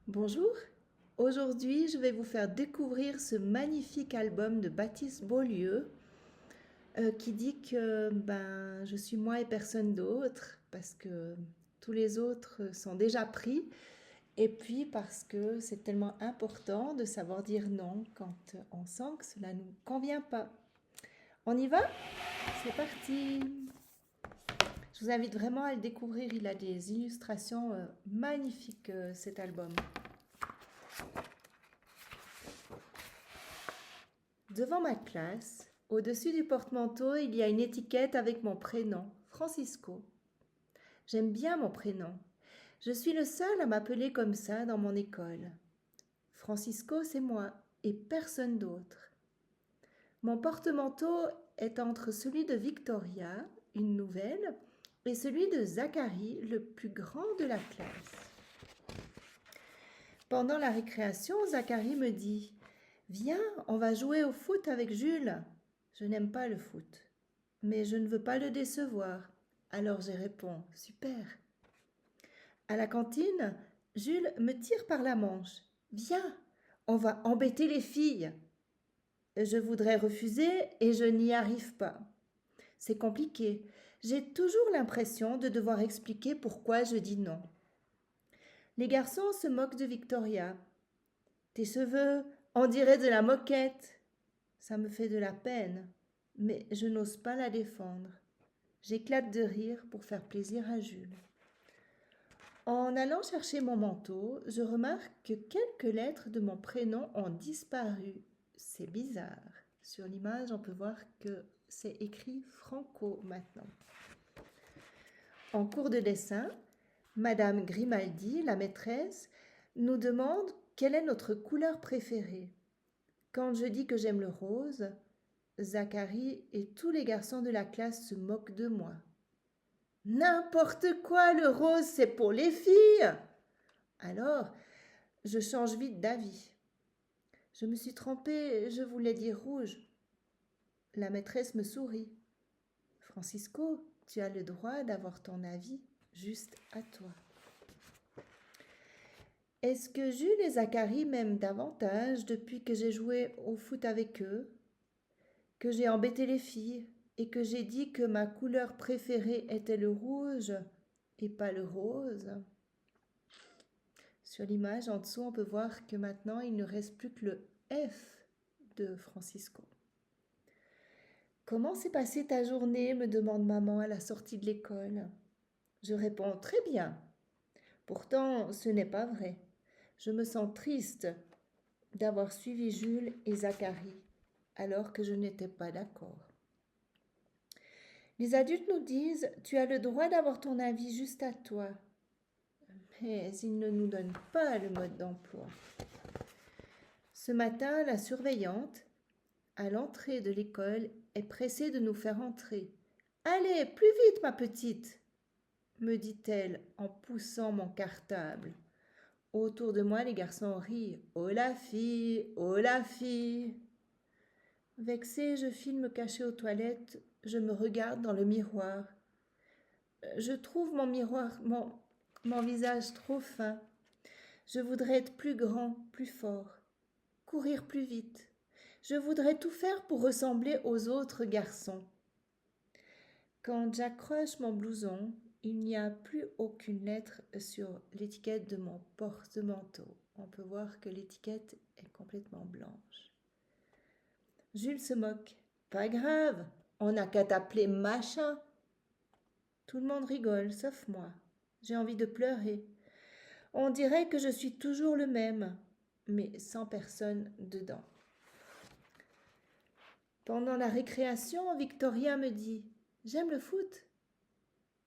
Bonjour, aujourd'hui je vais vous faire découvrir ce magnifique album de Baptiste Beaulieu qui dit que je suis moi et personne d'autre parce que tous les autres sont déjà pris et puis parce que c'est tellement important de savoir dire non quand on sent que cela ne nous convient pas. On y va? C'est parti! Je vous invite vraiment à le découvrir, il a des illustrations magnifiques cet album. Devant ma classe, au-dessus du porte-manteau, il y a une étiquette avec mon prénom, Francisco. J'aime bien mon prénom. Je suis le seul à m'appeler comme ça dans mon école. Francisco, c'est moi et personne d'autre. Mon porte-manteau est entre celui de Victoria, une nouvelle, et celui de Zacharie, le plus grand de la classe. Pendant la récréation, Zacharie me dit « Viens, on va jouer au foot avec Jules. » Je n'aime pas le foot, mais je ne veux pas le décevoir. Alors je réponds « Super !» À la cantine, Jules me tire par la manche. « Viens, on va embêter les filles. » Je voudrais refuser et je n'y arrive pas. C'est compliqué. J'ai toujours l'impression de devoir expliquer pourquoi je dis non. Les garçons se moquent de Victoria. Tes cheveux, on dirait de la moquette. Ça me fait de la peine, mais je n'ose pas la défendre. J'éclate de rire pour faire plaisir à Jules. En allant chercher mon manteau, je remarque que quelques lettres de mon prénom ont disparu. C'est bizarre. Sur l'image, on peut voir que c'est écrit Franco maintenant. En cours de dessin, Madame Grimaldi, la maîtresse, nous demande quelle est notre couleur préférée. Quand je dis que j'aime le rose, Zacharie et tous les garçons de la classe se moquent de moi. N'importe quoi, le rose, c'est pour les filles. Alors, je change vite d'avis. Je me suis trompée, je voulais dire rouge. La maîtresse me sourit. Francisco, tu as le droit d'avoir ton avis juste à toi. Est-ce que Jules et Zacharie m'aiment davantage depuis que j'ai joué au foot avec eux, que j'ai embêté les filles et que j'ai dit que ma couleur préférée était le rouge et pas le rose? Sur l'image en dessous, on peut voir que maintenant il ne reste plus que le F de Francisco. Comment s'est passée ta journée, me demande maman à la sortie de l'école. Je réponds très bien. Pourtant, ce n'est pas vrai. Je me sens triste d'avoir suivi Jules et Zacharie alors que je n'étais pas d'accord. Les adultes nous disent « Tu as le droit d'avoir ton avis juste à toi ». Mais ils ne nous donnent pas le mode d'emploi. Ce matin, la surveillante, à l'entrée de l'école, est pressée de nous faire entrer. « Allez, plus vite, ma petite !» me dit-elle en poussant mon cartable. Autour de moi, les garçons rient. « Oh la fille, oh la fille !» Vexée, je file me cacher aux toilettes. Je me regarde dans le miroir. Je trouve mon visage trop fin. Je voudrais être plus grand, plus fort, courir plus vite. Je voudrais tout faire pour ressembler aux autres garçons. Quand j'accroche mon blouson, il n'y a plus aucune lettre sur l'étiquette de mon porte-manteau. On peut voir que l'étiquette est complètement blanche. Jules se moque. Pas grave, on n'a qu'à t'appeler machin. Tout le monde rigole, sauf moi. J'ai envie de pleurer. On dirait que je suis toujours le même, mais sans personne dedans. Pendant la récréation, Victoria me dit « J'aime le foot ».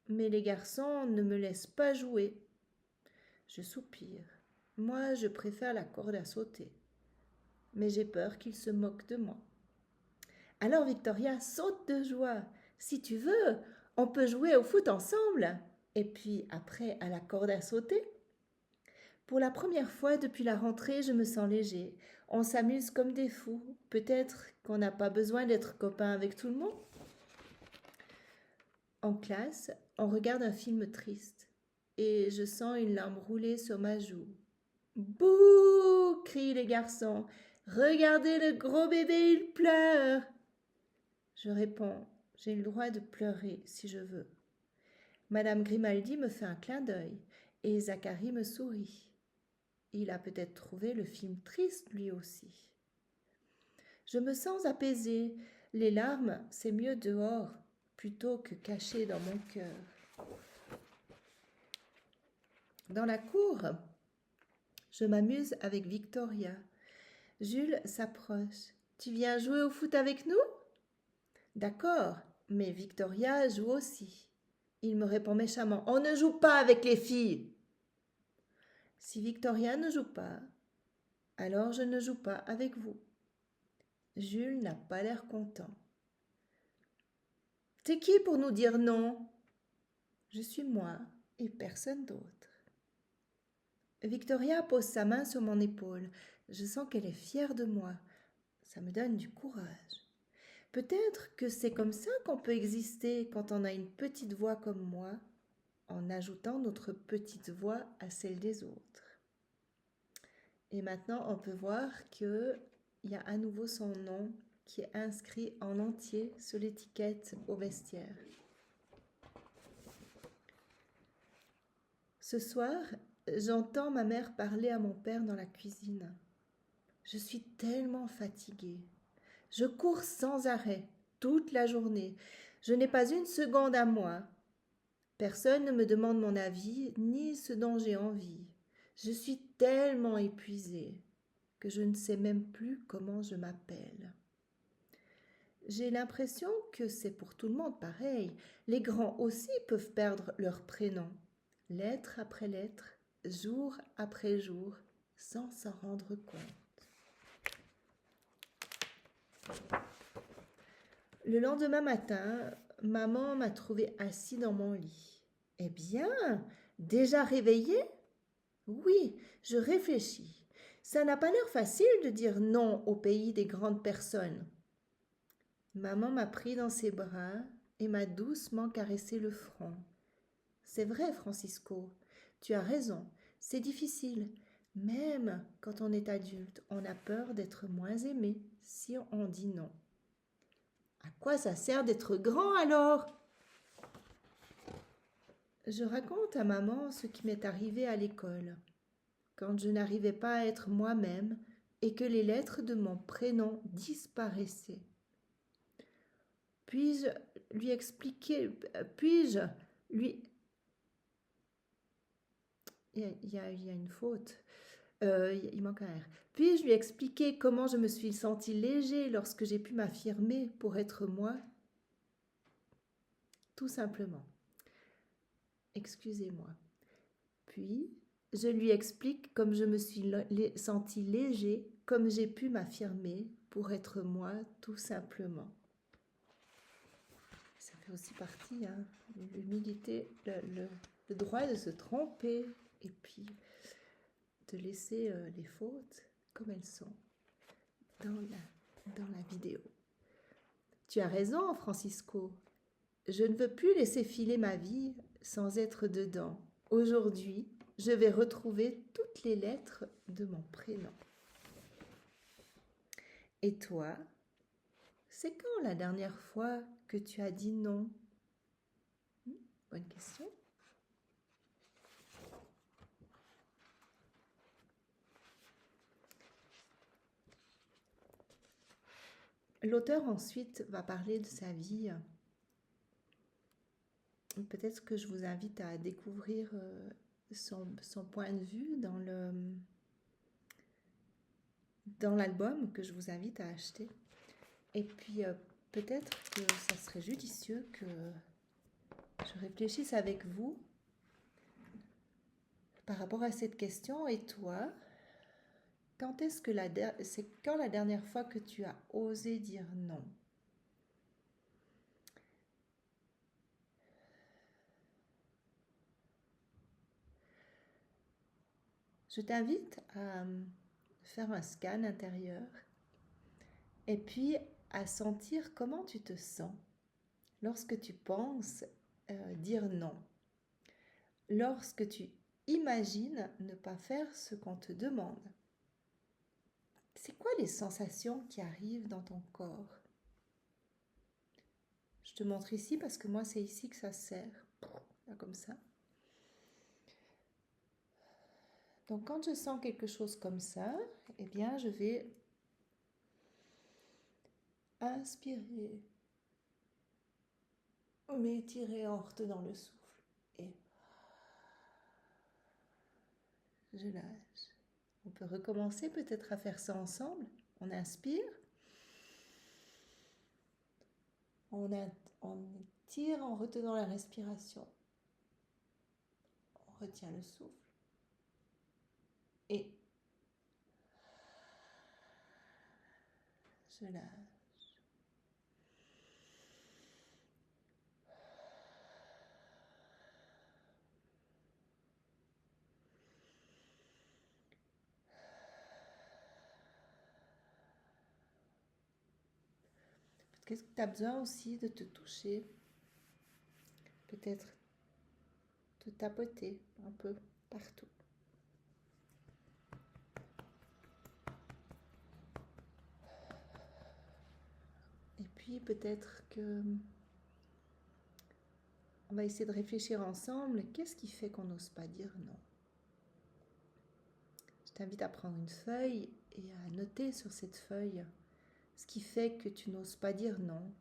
Mais les garçons ne me laissent pas jouer. Je soupire. Moi, je préfère la corde à sauter. Mais j'ai peur qu'ils se moquent de moi. Alors Victoria saute de joie. Si tu veux, on peut jouer au foot ensemble. Et puis après, à la corde à sauter. Pour la première fois depuis la rentrée, je me sens léger. On s'amuse comme des fous. Peut-être qu'on n'a pas besoin d'être copains avec tout le monde. En classe, on regarde un film triste et je sens une larme rouler sur ma joue. Bouh! Crient les garçons. Regardez le gros bébé, il pleure. Je réponds, j'ai le droit de pleurer si je veux. Madame Grimaldi me fait un clin d'œil et Zacharie me sourit. Il a peut-être trouvé le film triste lui aussi. Je me sens apaisée. Les larmes, c'est mieux dehors plutôt que cachées dans mon cœur. Dans la cour, je m'amuse avec Victoria. Jules s'approche. Tu viens jouer au foot avec nous? D'accord, mais Victoria joue aussi. Il me répond méchamment. On ne joue pas avec les filles. Si Victoria ne joue pas, alors je ne joue pas avec vous. Jules n'a pas l'air content. T'es qui pour nous dire non? Je suis moi et personne d'autre. Victoria pose sa main sur mon épaule. Je sens qu'elle est fière de moi. Ça me donne du courage. Peut-être que c'est comme ça qu'on peut exister quand on a une petite voix comme moi, en ajoutant notre petite voix à celle des autres. Et maintenant, on peut voir qu'il y a à nouveau son nom qui est inscrit en entier sur l'étiquette au vestiaire. Ce soir, j'entends ma mère parler à mon père dans la cuisine. Je suis tellement fatiguée. Je cours sans arrêt, toute la journée. Je n'ai pas une seconde à moi. Personne ne me demande mon avis, ni ce dont j'ai envie. Je suis tellement épuisée que je ne sais même plus comment je m'appelle. J'ai l'impression que c'est pour tout le monde pareil. Les grands aussi peuvent perdre leur prénom, lettre après lettre, jour après jour, sans s'en rendre compte. Le lendemain matin, maman m'a trouvé assis dans mon lit. Eh bien, déjà réveillée? Oui, je réfléchis. Ça n'a pas l'air facile de dire non au pays des grandes personnes. Maman m'a pris dans ses bras et m'a doucement caressé le front. C'est vrai, Francisco, tu as raison, c'est difficile. Même quand on est adulte, on a peur d'être moins aimé si on dit non. À quoi ça sert d'être grand alors? Je raconte à maman ce qui m'est arrivé à l'école, quand je n'arrivais pas à être moi-même et que les lettres de mon prénom disparaissaient. Puis-je lui expliquer, puis-je lui... Il y a une faute. Il manque un R. Puis-je lui expliquer comment je me suis sentie léger lorsque j'ai pu m'affirmer pour être moi? Tout simplement. Excusez-moi. Puis, je lui explique comme je me suis sentie léger, comme j'ai pu m'affirmer pour être moi, tout simplement. Ça fait aussi partie, hein, l'humilité, le droit de se tromper et puis de laisser les fautes comme elles sont dans la vidéo. Tu as raison, Francisco. Je ne veux plus laisser filer ma vie sans être dedans. Aujourd'hui, je vais retrouver toutes les lettres de mon prénom. Et toi, c'est quand la dernière fois que tu as dit non? Bonne question. L'auteur ensuite va parler de sa vie. Peut-être que je vous invite à découvrir son point de vue dans l'album que je vous invite à acheter. Et puis peut-être que ça serait judicieux que je réfléchisse avec vous par rapport à cette question. Et toi, c'est quand la dernière fois que tu as osé dire non? Je t'invite à faire un scan intérieur et puis à sentir comment tu te sens lorsque tu penses dire non. Lorsque tu imagine ne pas faire ce qu'on te demande. C'est quoi les sensations qui arrivent dans ton corps? Je te montre ici parce que moi c'est ici que ça sert. Là, comme ça. Donc quand je sens quelque chose comme ça, eh bien je vais inspirer, m'étirer en retenant le souffle et je lâche. On peut recommencer peut-être à faire ça ensemble. On inspire, on tire en retenant la respiration. On retient le souffle et je lâche. Qu'est-ce que tu as besoin aussi de te toucher? Peut-être te tapoter un peu partout. Et puis peut-être que on va essayer de réfléchir ensemble. Qu'est-ce qui fait qu'on n'ose pas dire non? Je t'invite à prendre une feuille et à noter sur cette feuille ce qui fait que tu n'oses pas dire non,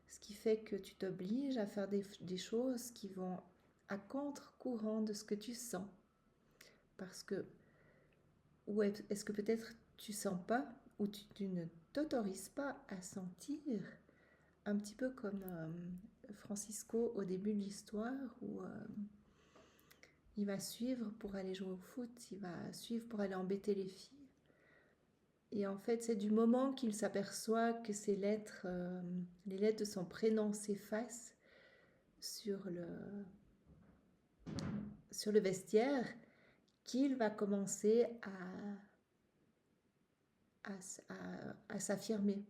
ce qui fait que tu t'obliges à faire des choses qui vont à contre-courant de ce que tu sens. Parce que, ou est-ce que peut-être tu sens pas, ou tu ne t'autorises pas à sentir, un petit peu comme Francisco au début de l'histoire, où il va suivre pour aller jouer au foot, il va suivre pour aller embêter les filles. Et en fait, c'est du moment qu'il s'aperçoit que ces lettres, les lettres de son prénom s'effacent sur le vestiaire, qu'il va commencer à s'affirmer.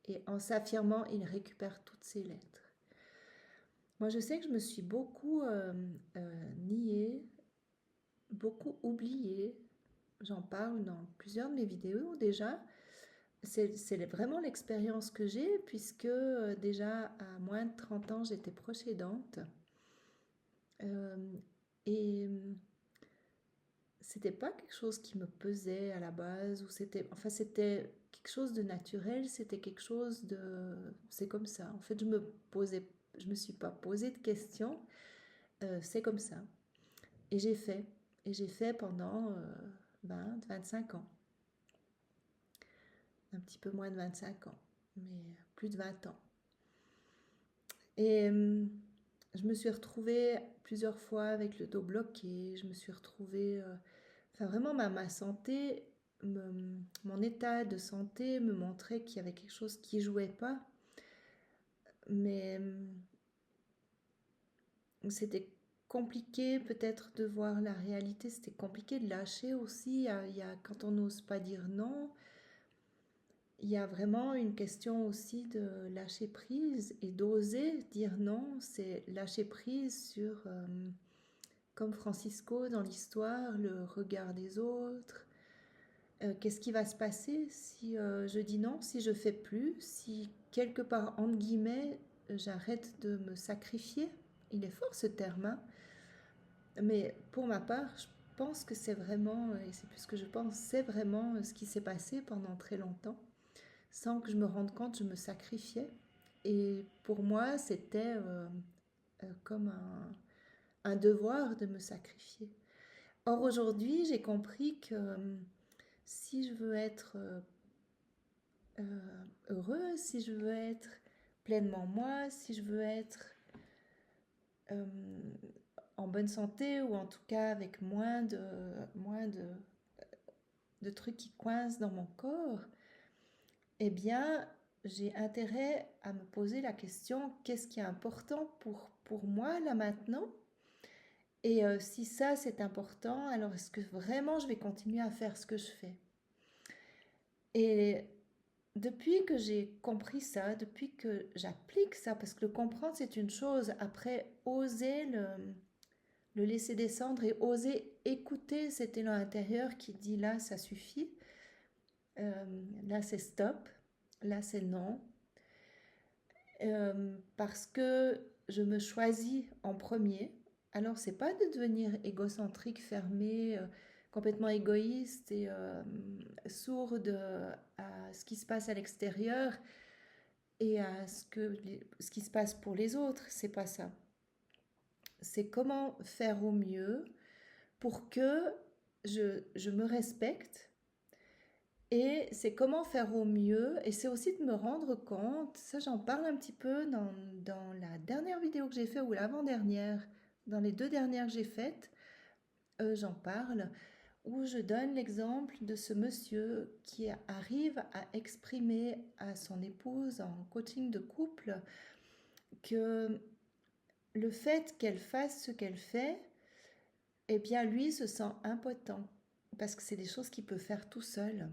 Et en s'affirmant, il récupère toutes ces lettres. Moi, je sais que je me suis beaucoup niée, beaucoup oubliée. J'en parle dans plusieurs de mes vidéos déjà. C'est vraiment l'expérience que j'ai, puisque déjà à moins de 30 ans, j'étais proche aidante. Et c'était pas quelque chose qui me pesait à la base, ou c'était quelque chose de naturel, c'était quelque chose de... C'est comme ça. En fait, je me suis pas posé de questions, c'est comme ça. Et j'ai fait pendant 25 ans. Un petit peu moins de 25 ans, mais plus de 20 ans. Et je me suis retrouvée plusieurs fois avec le dos bloqué, je me suis retrouvée... Enfin, vraiment, ma santé, mon état de santé me montrait qu'il y avait quelque chose qui jouait pas. Mais c'était compliqué peut-être de voir la réalité, c'était compliqué de lâcher aussi. Quand on n'ose pas dire non, il y a vraiment une question aussi de lâcher prise et d'oser dire non. C'est lâcher prise sur, comme Francisco dans l'histoire, le regard des autres. Qu'est-ce qui va se passer si je dis non, si je fais plus, si quelque part, entre guillemets, j'arrête de me sacrifier? Il est fort ce terme, hein? Mais pour ma part, je pense que c'est vraiment, et c'est plus ce que je pense, c'est vraiment ce qui s'est passé pendant très longtemps. Sans que je me rende compte, je me sacrifiais. Et pour moi, c'était comme un devoir de me sacrifier. Or, aujourd'hui, j'ai compris que si je veux être heureuse, si je veux être pleinement moi, si je veux être en bonne santé, ou en tout cas avec moins de trucs qui coincent dans mon corps, eh bien, j'ai intérêt à me poser la question, qu'est-ce qui est important pour moi là maintenant? Et si ça c'est important, alors est-ce que vraiment je vais continuer à faire ce que je fais? Et depuis que j'ai compris ça, depuis que j'applique ça, parce que le comprendre c'est une chose, après oser le laisser descendre et oser écouter cet élan intérieur qui dit là, ça suffit, là, c'est stop, là, c'est non. Parce que je me choisis en premier. Alors, c'est pas de devenir égocentrique, fermé, complètement égoïste et sourde à ce qui se passe à l'extérieur et à ce qui se passe pour les autres. C'est pas ça. C'est comment faire au mieux pour que je me respecte. Et c'est comment faire au mieux, et c'est aussi de me rendre compte, ça j'en parle un petit peu dans la dernière vidéo que j'ai faite ou l'avant-dernière, dans les 2 dernières que j'ai faites, j'en parle, où je donne l'exemple de ce monsieur qui arrive à exprimer à son épouse en coaching de couple que le fait qu'elle fasse ce qu'elle fait, eh bien lui se sent impotent, parce que c'est des choses qu'il peut faire tout seul.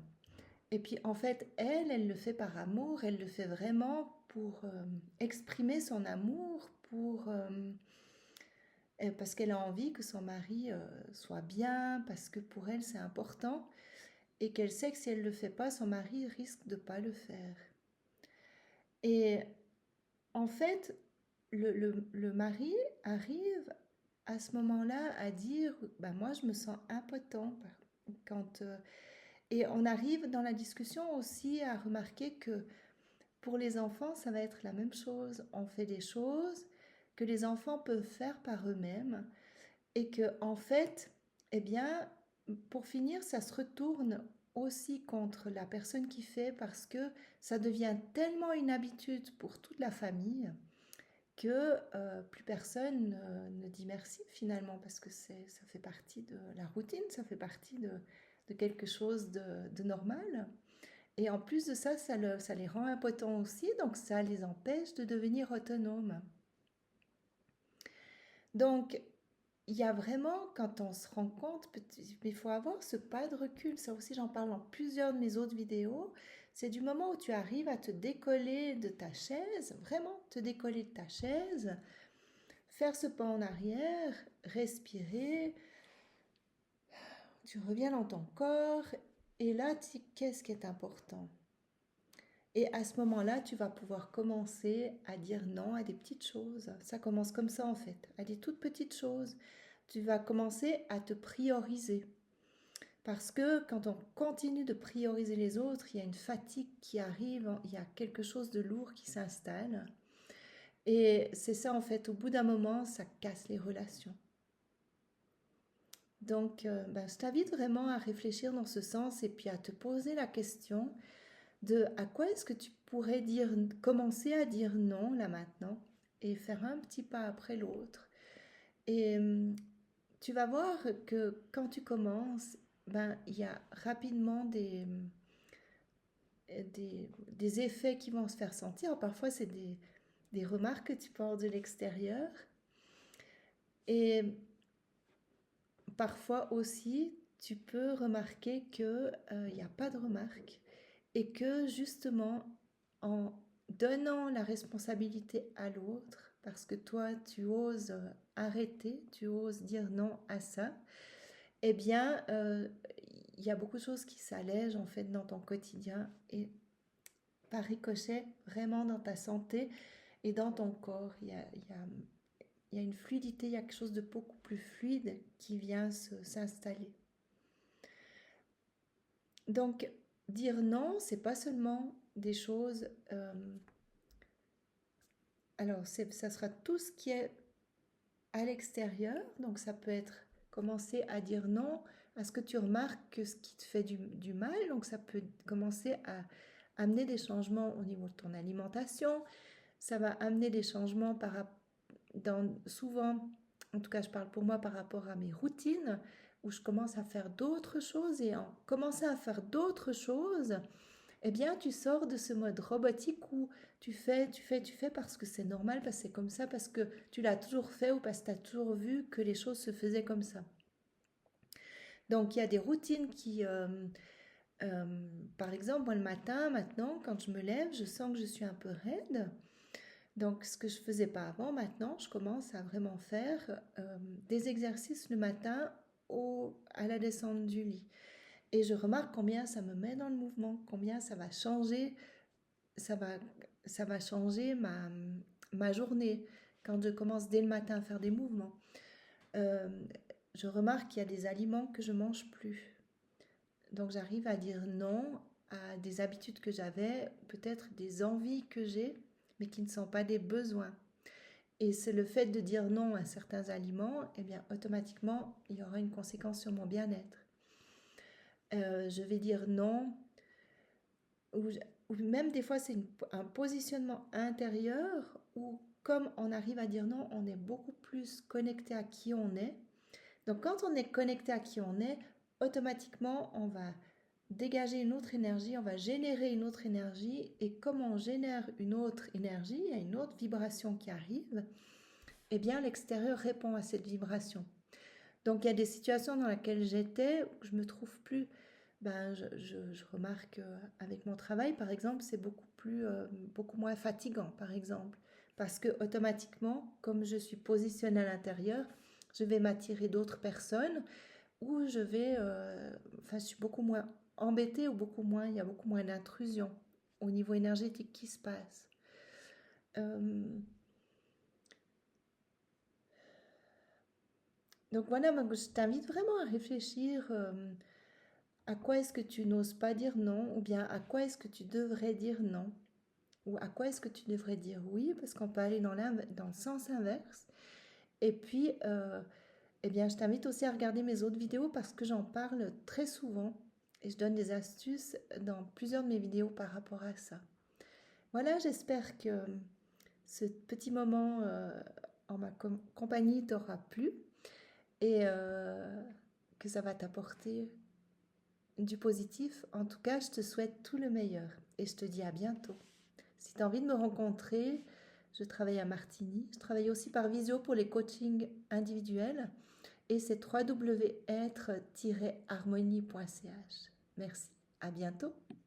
Et puis en fait, elle le fait par amour, elle le fait vraiment pour exprimer son amour, parce qu'elle a envie que son mari soit bien, parce que pour elle c'est important, et qu'elle sait que si elle ne le fait pas, son mari risque de ne pas le faire. Et en fait, le mari arrive à ce moment-là à dire, bah, moi je me sens impotent quand... et on arrive dans la discussion aussi à remarquer que pour les enfants, ça va être la même chose. On fait des choses que les enfants peuvent faire par eux-mêmes et que, en fait, eh bien, pour finir, ça se retourne aussi contre la personne qui fait parce que ça devient tellement une habitude pour toute la famille que plus personne ne dit merci finalement parce que ça fait partie de la routine, ça fait partie de quelque chose de normal. Et en plus de ça, ça les rend impotents aussi, donc ça les empêche de devenir autonomes. Donc, il y a vraiment, quand on se rend compte, il faut avoir ce pas de recul. Ça aussi, j'en parle dans plusieurs de mes autres vidéos. C'est du moment où tu arrives à te décoller de ta chaise, vraiment te décoller de ta chaise, faire ce pas en arrière, respirer, tu reviens dans ton corps, et là, qu'est-ce qui est important ? Et à ce moment-là, tu vas pouvoir commencer à dire non à des petites choses. Ça commence comme ça en fait, à des toutes petites choses. Tu vas commencer à te prioriser. Parce que quand on continue de prioriser les autres, il y a une fatigue qui arrive, il y a quelque chose de lourd qui s'installe. Et c'est ça en fait, au bout d'un moment, ça casse les relations. Donc, je t'invite vraiment à réfléchir dans ce sens et puis à te poser la question de à quoi est-ce que tu pourrais commencer à dire non là maintenant et faire un petit pas après l'autre. Et tu vas voir que quand tu commences, il y a rapidement des effets qui vont se faire sentir. Parfois, c'est des remarques que tu peux avoir de l'extérieur. Et parfois aussi, tu peux remarquer qu'il n'y a pas de remarques et que justement, en donnant la responsabilité à l'autre, parce que toi, tu oses arrêter, tu oses dire non à ça, eh bien, il y a beaucoup de choses qui s'allègent en fait dans ton quotidien et par ricochet, vraiment dans ta santé et dans ton corps. Il y a une fluidité, il y a quelque chose de beaucoup plus fluide qui vient s'installer. Donc, dire non, c'est pas seulement des choses... alors, ça sera tout ce qui est à l'extérieur. Donc, ça peut être commencer à dire non à ce que tu remarques que ce qui te fait du mal. Donc, ça peut commencer à amener des changements au niveau de ton alimentation. Ça va amener des changements souvent, en tout cas je parle pour moi par rapport à mes routines, où je commence à faire d'autres choses et en commençant à faire d'autres choses, eh bien tu sors de ce mode robotique où tu fais parce que c'est normal, parce que c'est comme ça, parce que tu l'as toujours fait ou parce que tu as toujours vu que les choses se faisaient comme ça. Donc il y a des routines qui... par exemple, moi le matin, maintenant, quand je me lève, je sens que je suis un peu raide. Donc, ce que je faisais pas avant, maintenant, je commence à vraiment faire des exercices le matin à la descente du lit. Et je remarque combien ça me met dans le mouvement, combien ça va changer, ça va, ça va changer ma journée quand je commence dès le matin à faire des mouvements. Euh, je remarque qu'il y a des aliments que je mange plus. Donc j'arrive à dire non à des habitudes que j'avais, peut-être des envies que j'ai, mais qui ne sont pas des besoins. Et c'est le fait de dire non à certains aliments, eh bien automatiquement, il y aura une conséquence sur mon bien-être. Je vais dire non, ou, ou même des fois c'est un positionnement intérieur où comme on arrive à dire non, on est beaucoup plus connecté à qui on est. Donc quand on est connecté à qui on est, automatiquement on va dégager une autre énergie, on va générer une autre énergie, et comme on génère une autre énergie, il y a une autre vibration qui arrive, eh bien l'extérieur répond à cette vibration. Donc il y a des situations dans lesquelles j'étais où je me trouve plus. Je remarque avec mon travail, par exemple, c'est beaucoup moins fatigant, par exemple, parce que automatiquement, comme je suis positionnée à l'intérieur, je vais m'attirer d'autres personnes où je suis beaucoup moins embêtée ou il y a beaucoup moins d'intrusion au niveau énergétique qui se passe. Donc voilà, moi, je t'invite vraiment à réfléchir à quoi est-ce que tu n'oses pas dire non, ou bien à quoi est-ce que tu devrais dire non, ou à quoi est-ce que tu devrais dire oui, parce qu'on peut aller dans le sens inverse. Et puis, eh bien, je t'invite aussi à regarder mes autres vidéos parce que j'en parle très souvent et je donne des astuces dans plusieurs de mes vidéos par rapport à ça. Voilà, j'espère que ce petit moment en ma compagnie t'aura plu et que ça va t'apporter du positif. En tout cas, je te souhaite tout le meilleur et je te dis à bientôt. Si tu as envie de me rencontrer, je travaille à Martigny. Je travaille aussi par visio pour les coachings individuels et c'est www.être-harmonie.ch. Merci, à bientôt.